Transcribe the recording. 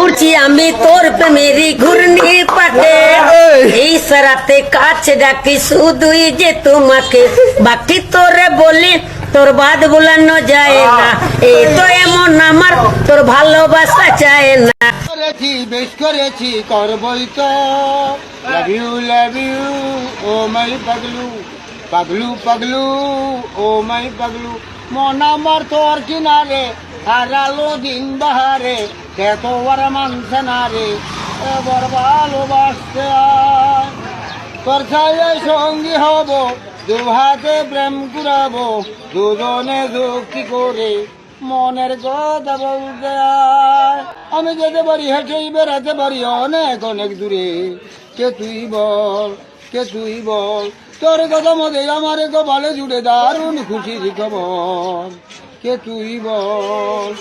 ঘুরছি আমি তোর প্রেমেরই ঘূর্ণি পাটে এই সারাতে কাছে ডাকি শুধুই যে তোমাকে বাকি তোরে বলি তোর বাদ বুলানো যায় না এই তো এমন আমার তোর ভালোবাসা চায় না করেছি বেশ করেছি করবই তো লাভ ইউ ও মাই পাগলু পাগলু পাগলু ও মাই পাগলু মন আমার তোর কিনারে হারালো দিন বাহারে সে তো আর মানছে না রে এবার ভালোবাসতে আয় তোর ছায়া সঙ্গী হব দু হাতে প্রেম কুড়াবো দুজনে যুক্তি করে মনের কথা বলতে আয় আমি যেতে পারি হেঁটেই বেড়াতে পারি অনেক অনেক দূরে কে তুই বল কে তুই বল তোর কথা মধ্যে আমার কপালে জুড়ে দারুণ খুশির খবর কে তুই বল